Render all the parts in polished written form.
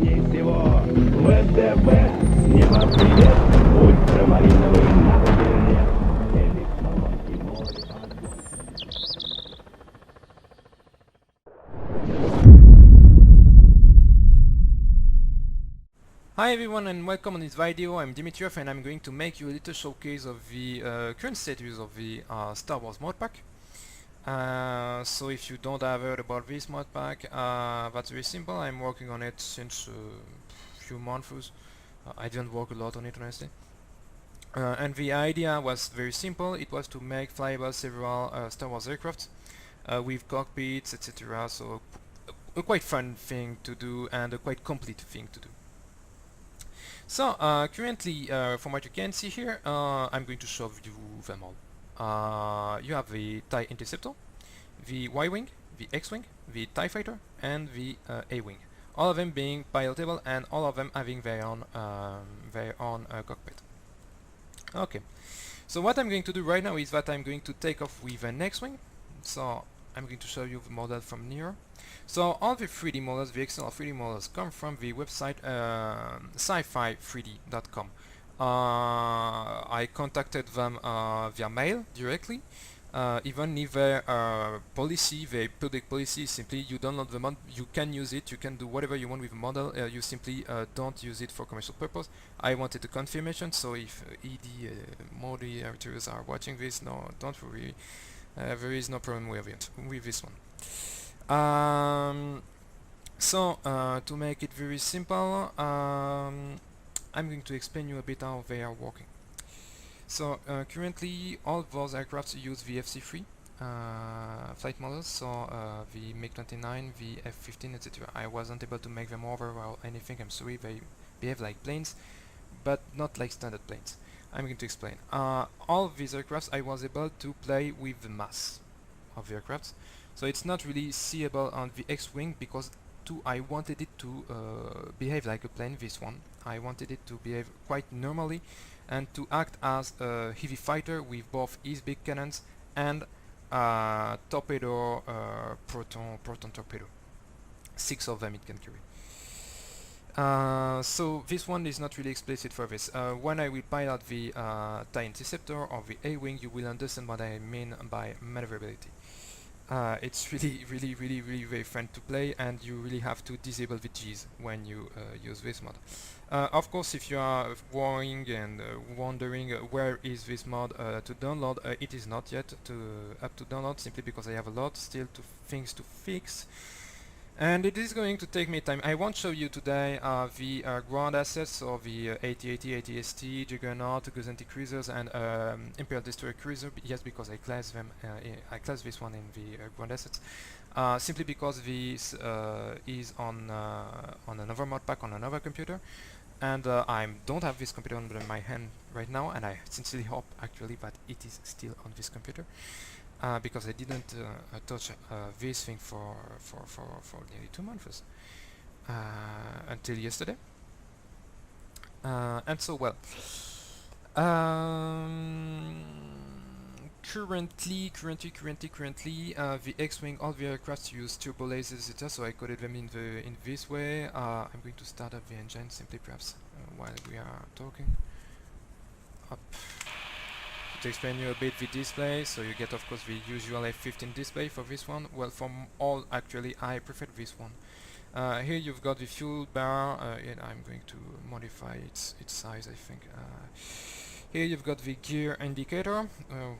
Вероятнее всего, ВДВ с неба придет ультрамариновый надзиратель. Электронный MODPACK. Hi everyone and welcome on this video. I'm DImitriov and I'm going to make you a little showcase of the current status of the Star Wars MODPACK. So if you don't have heard about this MODPACK, that's very simple. I'm working on it since a few months. I didn't work a lot on it honestly. And the idea was very simple. It was to make flyable several Star Wars aircraft with cockpits, etc. So a quite fun thing to do and a quite complete thing to do. So currently, from what you can see here, I'm going to show you them all. You have the TIE Interceptor, the Y-Wing, the X-Wing, the TIE Fighter, and the A-Wing. All of them being pilotable and all of them having their own cockpit. Okay, so what I'm going to do right now is that I'm going to take off with an X-Wing. So I'm going to show you the model from near. So all the 3D models, the external 3D models, come from the website sci-fi3d.com. I contacted them via mail directly. Even if their policy, their public policy is simply you download the mod, you can use it, you can do whatever you want with the model, you simply don't use it for commercial purpose. I wanted a confirmation, so if MODPACK are watching this, no, don't worry. There is no problem with it, with this one. So to make it very simple, I'm going to explain you a bit how they are working. So currently all those aircrafts use the FC3 flight models, so the MiG-29, the F-15, etc. I wasn't able to make them over or anything, I'm sorry, they behave like planes, but not like standard planes. I'm going to explain. All of these aircrafts I was able to play with the mass of the aircrafts. So it's not really seeable on the X-Wing because I wanted it to behave like a plane, this one. I wanted it to behave quite normally and to act as a heavy fighter with both his big cannons and torpedo, proton torpedo. 6 of them it can carry. So this one is not really explicit for this. When I will pilot the TIE Interceptor or the A-Wing, you will understand what I mean by maneuverability. It's really very fun to play, and you really have to disable the G's when you use this mod. Of course, if you are worrying and wondering where is this mod to download, it is not yet up to download, simply because I have a lot still things to fix. And it is going to take me time. I won't show you today the ground assets of the AT-AT, AT-ST, Juggernaut, Gozanti cruisers, and Imperial Destroyer cruiser. Yes, because I class them. I class this one in the ground assets, simply because this is on another MODPACK on another computer, and I don't have this computer under my hand right now, and I sincerely hope actually that it is still on this computer. Because I didn't touch this thing for nearly 2 months until yesterday. And so, well, currently, the X-Wing, all the aircraft use turbo lasers, etc. So I coded them in this way. I'm going to start up the engine simply, perhaps, while we are talking. Up. To explain you a bit the display, so you get of course the usual F-15 display for this one. Well, from all actually I prefer this one. Here you've got the fuel bar, and I'm going to modify its size, I think. Here you've got the gear indicator,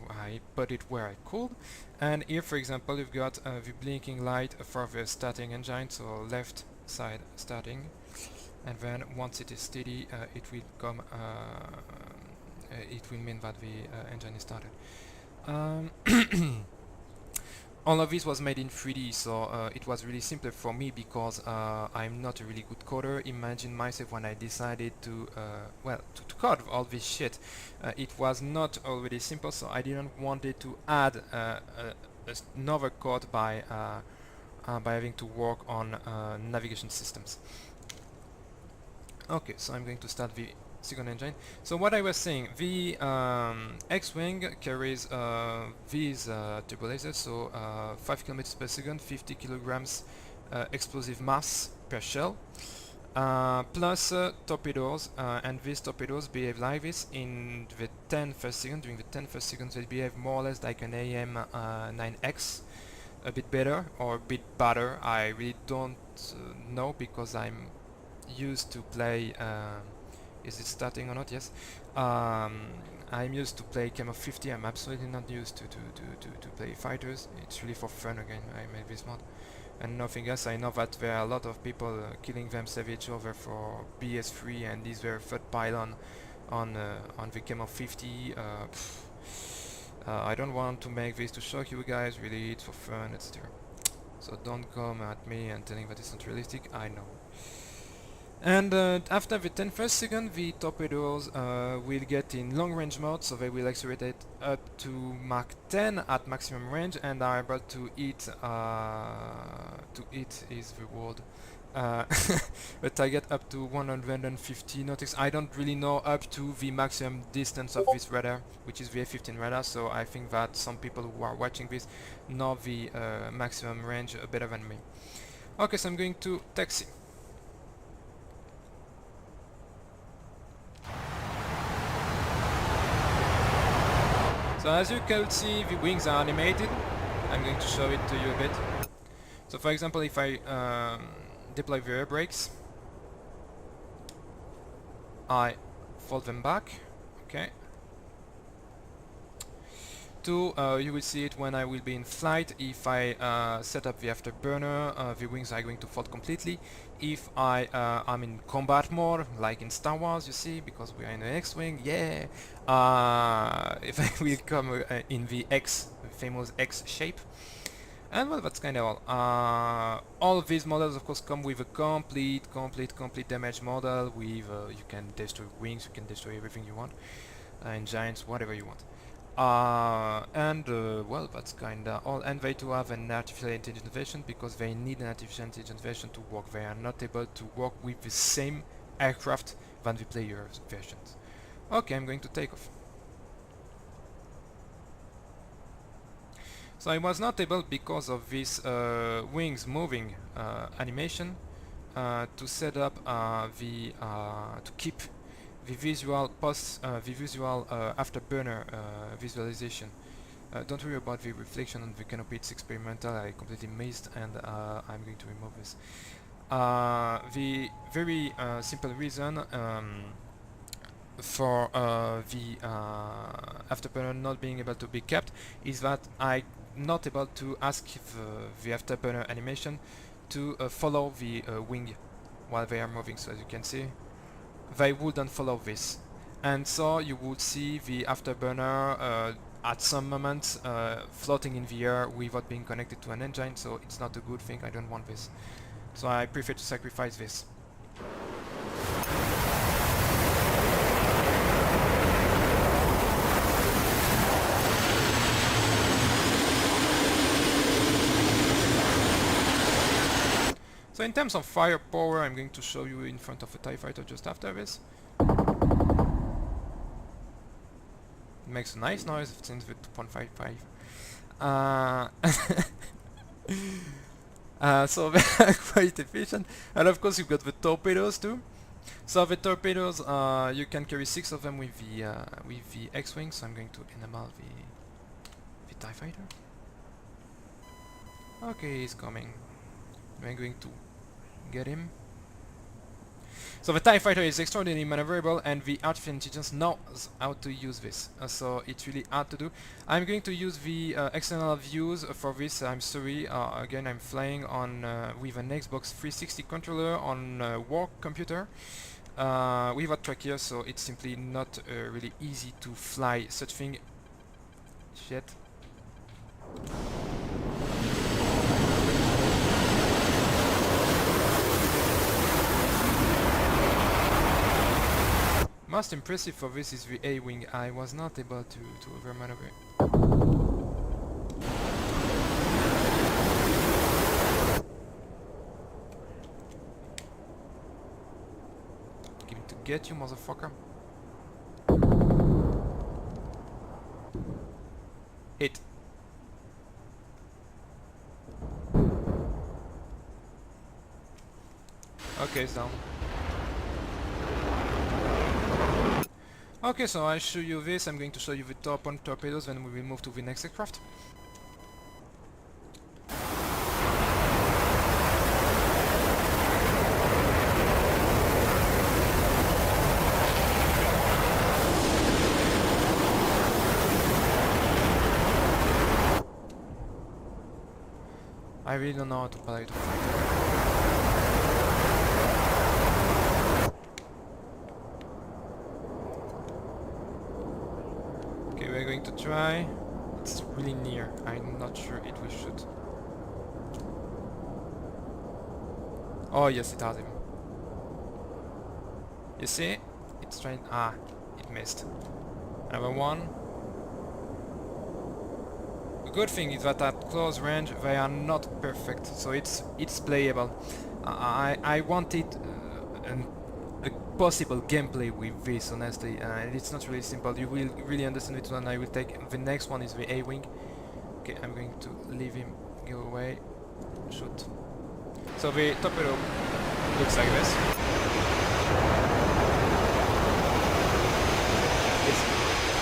I put it where I could, and here for example you've got the blinking light for the starting engine, so left side starting, and then once it is steady it will come it will mean that the engine is started. All of this was made in 3D, so it was really simple for me because I'm not a really good coder. Imagine myself when I decided to code all this shit. It was not already simple, so I didn't want it to add another code by having to work on navigation systems. Okay, so I'm going to start the second engine. So what I was saying, the X-Wing carries these turbo lasers, so 5 km per second, 50 kilograms explosive mass per shell. plus torpedoes, and these torpedoes behave like this in the 10 first seconds. During the 10 first seconds they behave more or less like an AM9X, a bit better or a bit better. I really don't know, because I'm used to play is it starting or not? Yes. I'm used to play Camo 50. I'm absolutely not used to play fighters. It's really for fun again. I made this mod and nothing else. I know that there are a lot of people killing themselves each other for BS3, and these were third pylon on the Camo 50. I don't want to make this to shock you guys, really, it's for fun, etc. So don't come at me and telling that it's not realistic, I know. And after the 10 first second, the torpedoes will get in long range mode, so they will accelerate up to Mach 10 at maximum range and are able to hit is the word, a target up to 150 nautics. I don't really know up to the maximum distance of this radar, which is the A-15 radar, so I think that some people who are watching this know the maximum range better than me. Okay, so I'm going to taxi. So as you can see, the wings are animated. I'm going to show it to you a bit. So for example, if I deploy the air brakes, I fold them back, okay. You will see it when I will be in flight. If I set up the afterburner, the wings are going to fold completely. If I am in combat mode, like in Star Wars, you see, because we are in an X-wing, yeah. If I will come in the X, the famous X shape. And well, that's kind of all. All of these models, of course, come with a complete damage model. With you can destroy wings, you can destroy everything you want, engines, whatever you want. Well, that's kinda all. And they do have an artificial intelligence version, because they need an artificial intelligence version to work. They are not able to work with the same aircraft than the player versions. Okay, I'm going to take off. So I was not able, because of this wings moving animation, to set up to keep the visual afterburner visualization. Don't worry about the reflection on the canopy, it's experimental, I completely missed, and I'm going to remove this. The very simple reason for the afterburner not being able to be kept is that I'm not able to ask the afterburner animation to follow the wing while they are moving. So as you can see, they wouldn't follow this, and so you would see the afterburner at some moments floating in the air without being connected to an engine, so it's not a good thing. I don't want this, so I prefer to sacrifice this. So in terms of firepower, I'm going to show you in front of a TIE fighter just after this. It makes a nice noise since the 2.55. So they are quite efficient, and of course you've got the torpedoes too. So the torpedoes, you can carry 6 of them with the X-wing. So I'm going to enable the TIE fighter. Okay, he's coming. I'm going to get him. So the TIE fighter is extraordinarily maneuverable, and the artificial intelligence knows how to use this. So it's really hard to do. I'm going to use the external views for this. I'm sorry. Again, I'm flying on with an Xbox 360 controller on a work computer without tracker, so it's simply not really easy to fly such thing. Shit. Most impressive for this is the A-wing. I was not able to overmaneuver. Going to get you, motherfucker. Hit. Okay, it's down. Okay, so I show you this. I'm going to show you the top on torpedoes, then we will move to the next aircraft. I really don't know how to pilot a fighter. Okay, we're going to try. It's really near. I'm not sure it will shoot. Oh yes, it has him. You see? It's trying. Ah, it missed. Another one. The good thing is that at close range they are not perfect, so it's playable. I wanted a possible gameplay with this, honestly. It's not really simple. You will really understand it when I will take the next one. Is the A-wing. Okay, I'm going to leave him go away. Shoot. So the torpedo looks like this. It's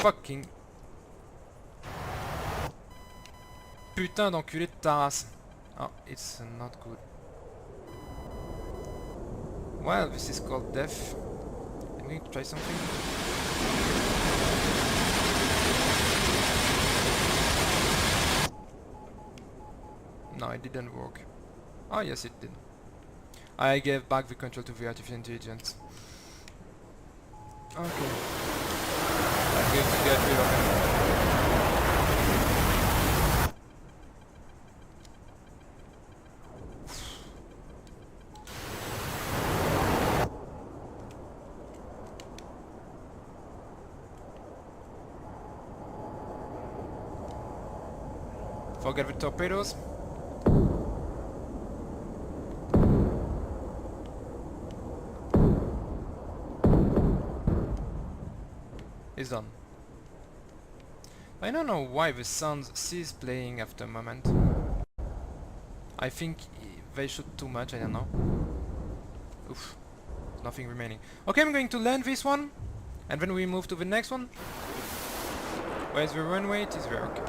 fucking... Putain d'enculé de ta race. Oh, it's not good. Well, this is called death. I'm going to try something. No, it didn't work. Oh yes, it did. I gave back the control to the artificial intelligence. Okay. I'm going to get rid of him. Forget the torpedoes. It's done. I don't know why the sound ceased playing after a moment. I think they shoot too much, I don't know. Oof. Nothing remaining. Okay, I'm going to land this one, and then we move to the next one. Where's the runway? It is there, okay.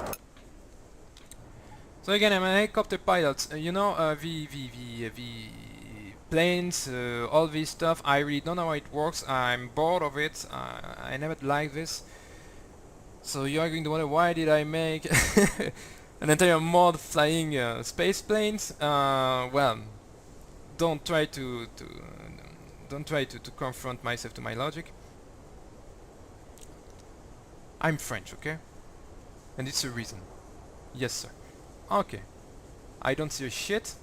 So again, I'm a helicopter pilot. You know, the planes, all this stuff, I really don't know how it works. I'm bored of it. I never liked this. So you are going to wonder, why did I make an entire mod flying space planes? Well, don't try to confront myself to my logic. I'm French, okay? And it's a reason. Yes, sir. Okay. I don't see a shit.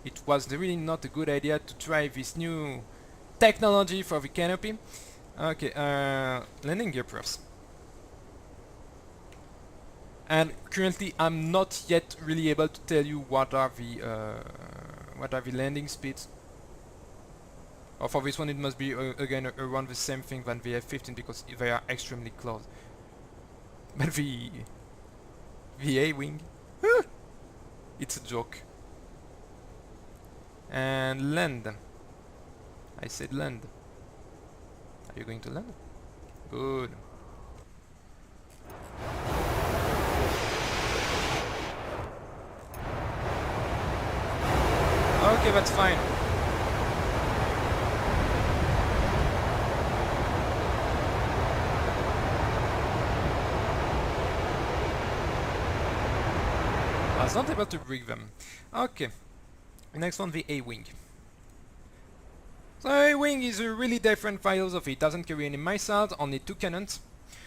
It was really not a good idea to try this new technology for the canopy. Okay, landing gear proofs. And currently I'm not yet really able to tell you what are the landing speeds. Or for this one it must be again around the same thing than the F-15 because they are extremely close. But the A-wing, it's a joke. And land. I said land. Are you going to land? Good. Okay, that's fine. I was not able to bring them. Okay. Next one, the A-wing. So A-wing is a really different philosophy. It doesn't carry any missiles, only 2 cannons.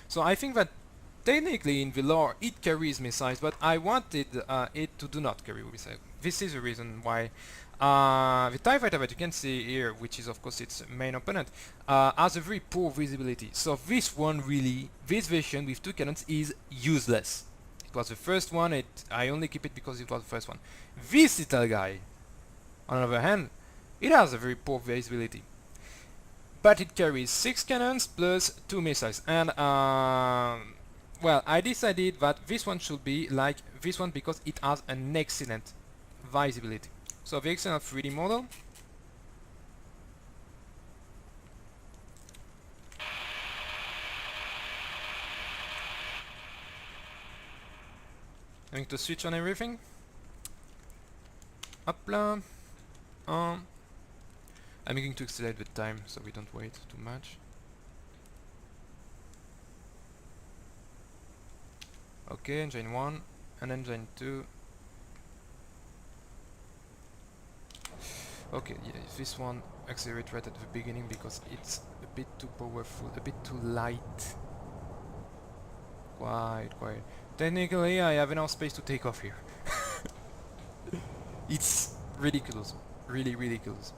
So I think that technically in the lore it carries missiles, but I wanted it to do not carry missiles. This is the reason why the TIE fighter that you can see here, which is of course its main opponent, has a very poor visibility. So this one really, this version with 2 cannons is useless. It was the first one, I only keep it because it was the first one. This little guy, on the other hand, it has a very poor visibility. But it carries 6 cannons plus 2 missiles. And, well, I decided that this one should be like this one because it has an excellent visibility. So the excellent 3D model. going to switch on everything. Hop là. I'm going to accelerate the time so we don't wait too much. Okay, engine 1 and engine 2. Okay, yeah, this one accelerate right at the beginning because it's a bit too powerful, a bit too light. Quite. Technically, I have enough space to take off here. It's ridiculous, really close.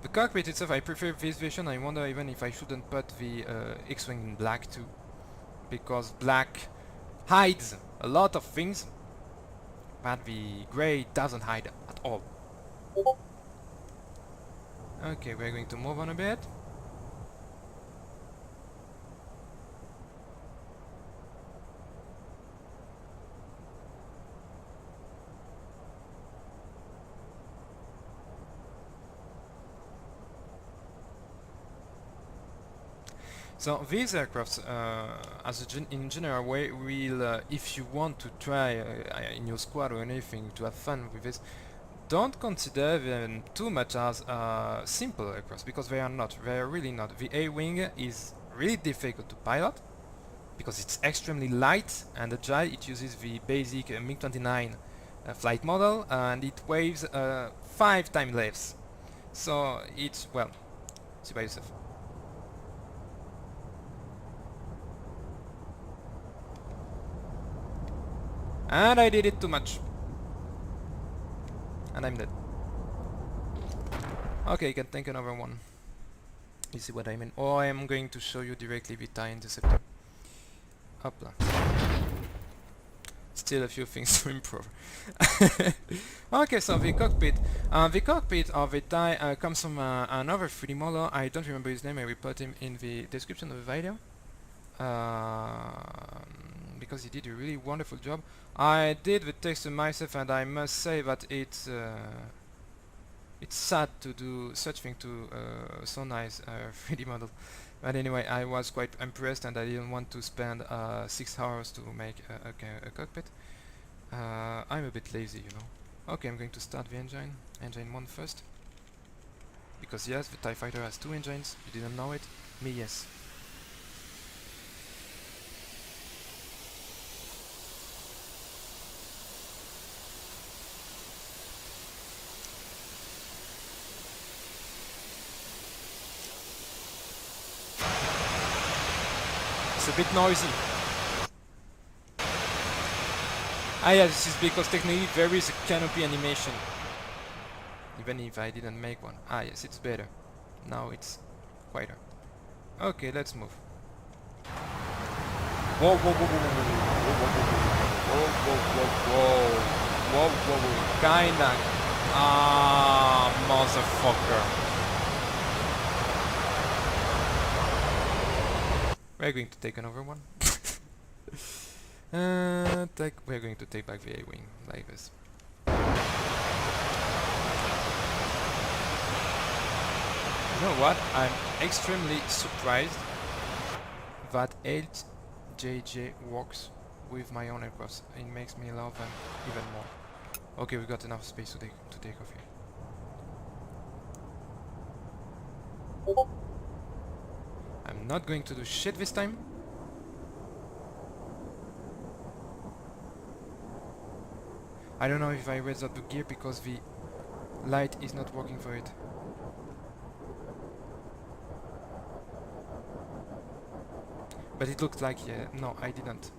The cockpit itself, I prefer this version. I wonder even if I shouldn't put the X-Wing in black too, because black hides a lot of things, but the grey doesn't hide at all. Okay, we're going to move on a bit. So these aircrafts, in general way, will, if you want to try in your squad or anything to have fun with this, don't consider them too much as simple aircrafts, because they are not. They are really not. The A-wing is really difficult to pilot because it's extremely light and agile. It uses the basic MiG-29 flight model, and it weighs 5 times less. So it's, well, see by yourself. And I did it too much. And I'm dead. Okay, you can take another one. You see what I mean? Or I'm going to show you directly the TIE interceptor. Hopla. Still a few things to improve. Okay, so the cockpit. The cockpit of the TIE comes from another 3D model. I don't remember his name. I will put him in the description of the video. Because he did a really wonderful job. I did the texture myself, and I must say that it's sad to do such thing to so nice 3D model. But anyway, I was quite impressed, and I didn't want to spend 6 hours to make a cockpit. I'm a bit lazy, you know. Okay, I'm going to start the engine. Engine 1 first. Because yes, the TIE fighter has 2 engines. You didn't know it? Me, yes. It's a bit noisy. Ah yeah, this is because technically there is a canopy animation. Even if I didn't make one. Ah yes, it's better. Now it's quieter. Okay, let's move. Whoa, whoa, whoa, whoa, whoa, whoa, whoa, whoa, whoa, whoa, whoa, whoa, kinda. Ah, motherfucker. We're going to take another one. We're going to take back the A-wing, like this. You know what? I'm extremely surprised that LJJ works with my own aircrafts. It makes me love them even more. Okay, we got enough space to take off here. I'm not going to do shit this time. I don't know if I raised up the gear because the light is not working for it. But it looks like, yeah, no, I didn't.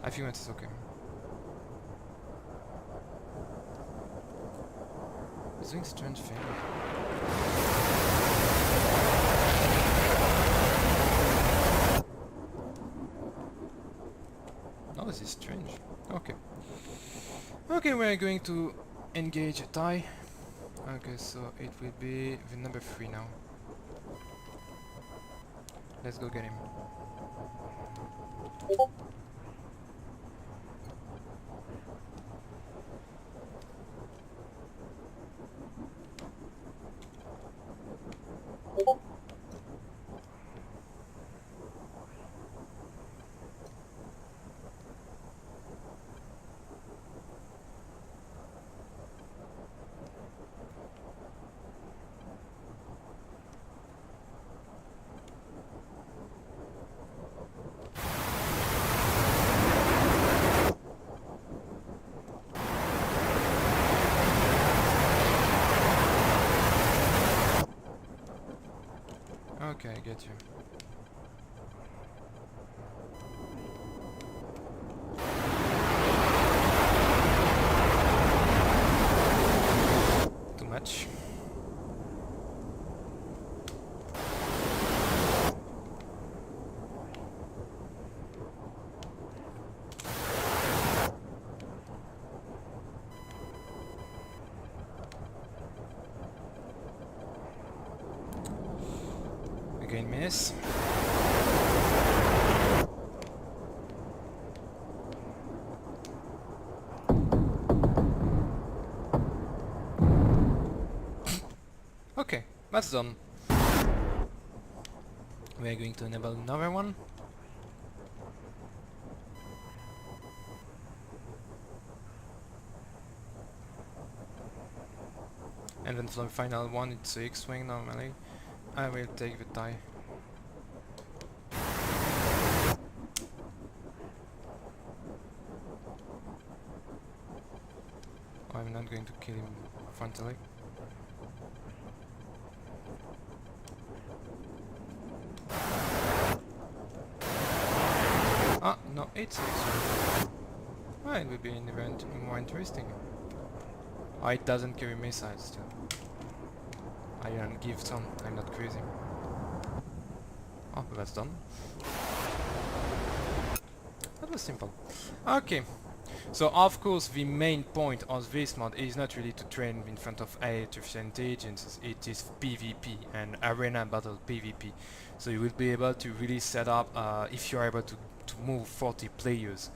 I think it's okay. It's doing strange thing. Oh, this is strange. Okay. Okay, we're going to engage a TIE. Okay, so it will be the number 3 now. Let's go get him. Okay, I get you. Too much. Again, miss. Okay, that's done. We are going to enable another one. And then for the final one, it's a X-wing normally. I will take the tie. I'm not going to kill him frontally. Ah, no, it's X-wing. Ah, it will be an event more interesting. Oh, it doesn't carry missiles still. I can give some, I'm not crazy. Oh, that's done. That was simple. Okay, so of course the main point of this mod is not really to train in front of artificial intelligence, it is PvP and arena battle PvP. So you will be able to really set up, if you are able to move 40 players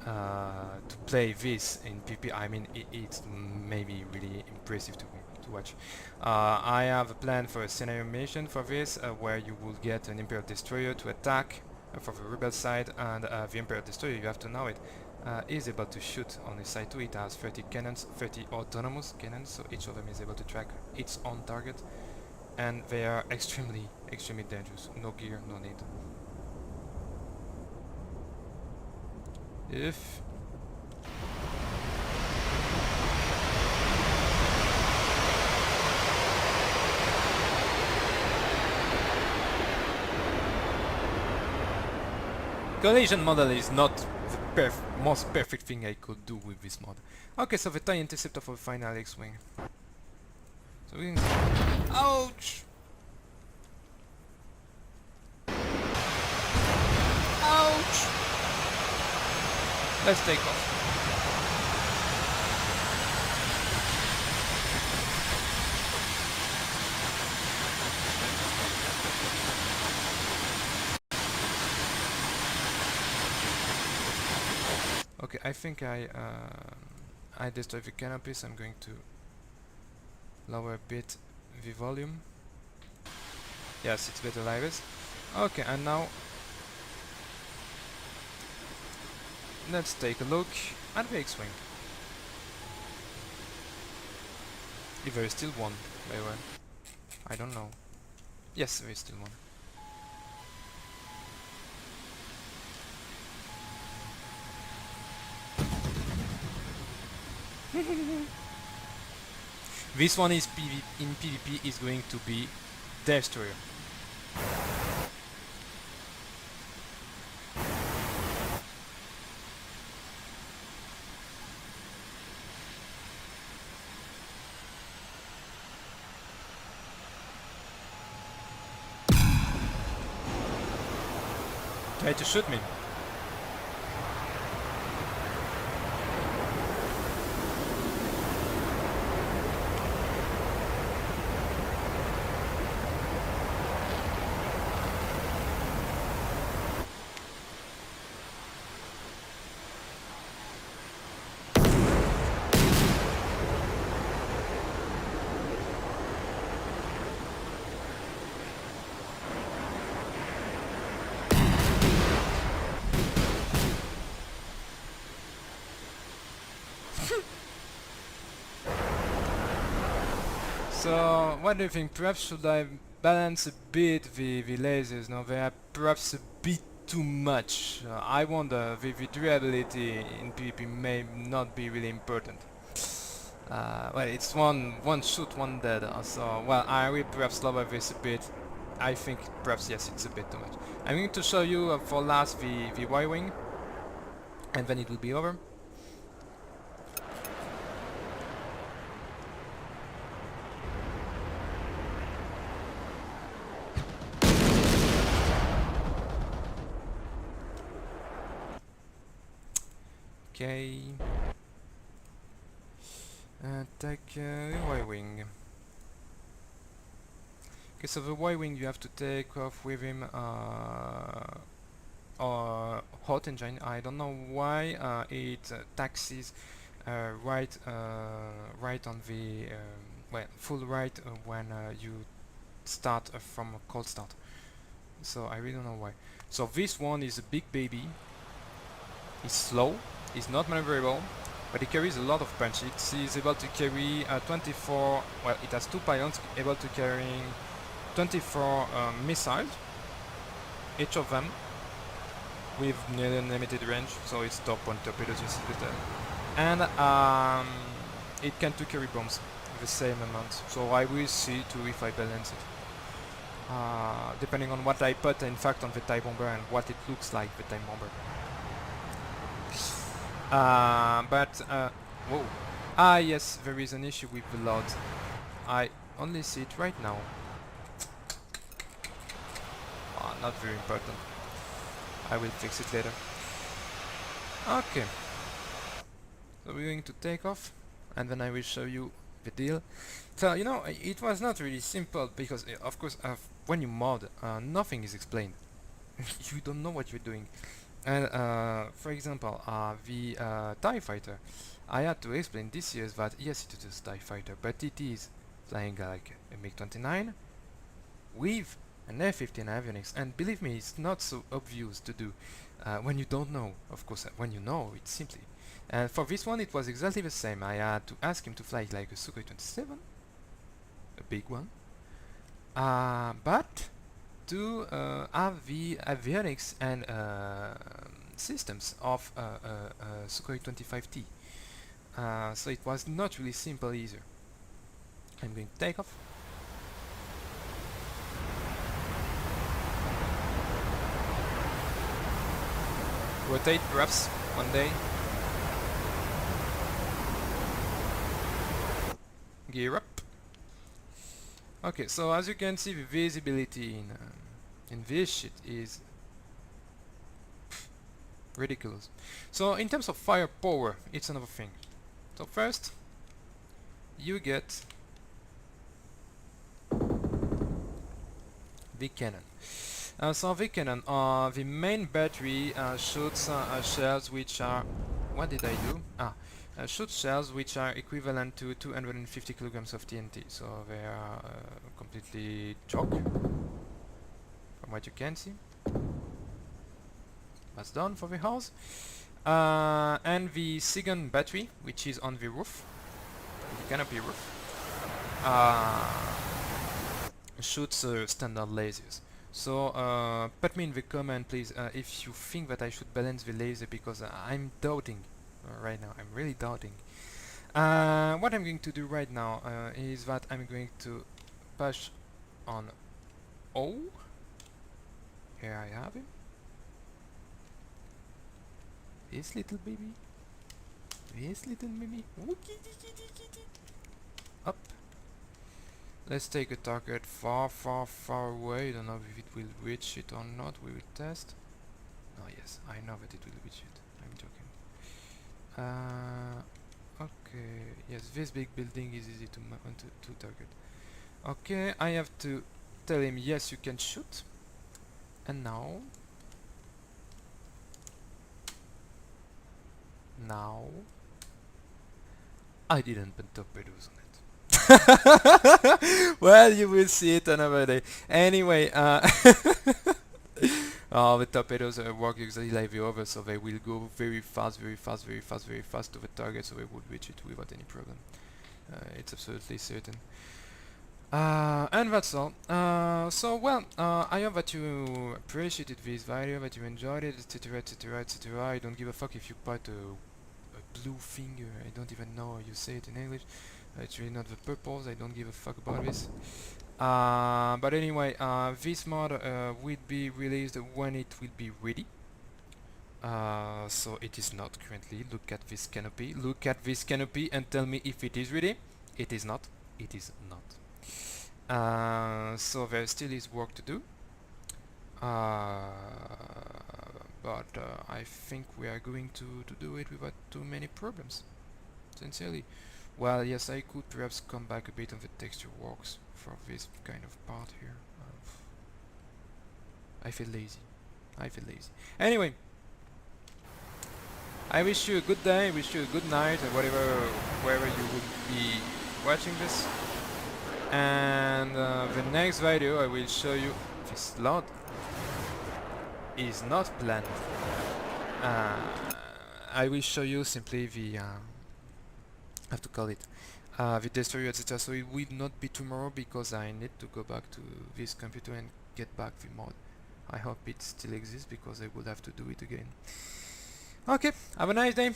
to play this in PvP, I mean it's maybe really impressive to watch. I have a plan for a scenario mission for this, where you will get an Imperial Destroyer to attack for the rebel side, and the Imperial Destroyer, you have to know it, is able to shoot on the side too. It has 30 cannons, 30 autonomous cannons, so each of them is able to track its own target, and they are extremely dangerous. No gear, no need. If collision model is not the most perfect thing I could do with this mod. Okay, so the TIE interceptor for the final X-wing. So we can... Ouch! Ouch! Let's take off. Okay, I think I destroyed the canopy, so I'm going to lower a bit the volume. Yes, it's better like this. Okay, and now let's take a look at the X-wing. If there is still one, by the way. I don't know. Yes, there is still one. This one is in PvP is going to be Destroyer. Try to shoot me. So, what do you think? Perhaps should I balance a bit the lasers? No, they are perhaps a bit too much. I wonder, the durability in PvP may not be really important. Well, it's one shoot, one dead. So, well, I will perhaps lower this a bit. I think perhaps yes, it's a bit too much. I'm going to show you for last the Y-wing, and then it will be over. Okay. Take Y-wing. Okay, so the Y-wing you have to take off with him hot engine. I don't know why it taxis right on the well, full right when you start from a cold start. So I really don't know why. So this one is a big baby. It's slow. It's not maneuverable, but it carries a lot of punch. It is able to carry 24. Well, it has 2 pylons able to carry 24 missiles, each of them with nearly unlimited range. So it's top on torpedoes, you see that. And it can to carry bombs the same amount. So I will see too if I balance it. Depending on what I put in fact on the TIE bomber and what it looks like, the TIE bomber. Whoa. Yes, there is an issue with the load. I only see it right now. Not very important. I will fix it later. Okay. So we're going to take off, and then I will show you the deal. So, you know, it was not really simple, because, of course, when you mod, nothing is explained. You don't know what you're doing. And for example, the TIE fighter, I had to explain this year that yes, it is a TIE fighter, but it is flying like a MiG-29 with an F-15 avionics, and believe me, it's not so obvious to do when you don't know. Of course, when you know, it's simply. And for this one, it was exactly the same. I had to ask him to fly like a Sukhoi 27, a big one, but to have the avionics and systems of Sukhoi 25T. So it was not really simple either. I'm going to take off. Rotate perhaps one day. Gear up. Okay, so as you can see, the visibility in this shit is ridiculous. So in terms of firepower, it's another thing. So first, you get the cannon. So the cannon, the main battery shoots shells which are... What did I do? Shoots shells which are equivalent to 250 kilograms of TNT. So they are completely chalk, from what you can see. That's done for the house. And the second battery, which is on the roof, the canopy roof, shoots standard lasers. So put me in the comment, please, if you think that I should balance the laser, because I'm doubting right now. I'm really doubting. What I'm going to do right now is that I'm going to push on O. Here I have him. This little baby. This little baby. Up. Let's take a target far, far, far away. I don't know if it will reach it or not. We will test. Oh yes, I know that it will reach it. I'm joking. Okay. Yes, this big building is easy to target. Okay, I have to tell him yes, you can shoot. And now. I didn't put torpedoes on it. Well, you will see it another day. Anyway, the torpedoes work exactly like the others, so they will go very fast, very fast, very fast, very fast to the target, so they would reach it without any problem. It's absolutely certain. And that's all. So well, I hope that you appreciated this video, that you enjoyed it, etc, etc, etc. I don't give a fuck if you put a blue finger. I don't even know how you say it in English. It's really not the purpose. I don't give a fuck about this. But anyway, this mod will be released when it will be ready. So it is not currently. Look at this canopy. Look at this canopy and tell me if it is ready. It is not. It is not. So there still is work to do. But I think we are going to do it without too many problems. Sincerely. Well, yes, I could perhaps come back a bit on the texture works for this kind of part here. I feel lazy. I feel lazy. Anyway, I wish you a good day, wish you a good night, or wherever you would be watching this. And the next video I will show you this load is not planned. I will show you simply the have to call it the destroyer, etc. So it will not be tomorrow because I need to go back to this computer and get back the mod. I hope it still exists because I would have to do it again. Okay, have a nice day.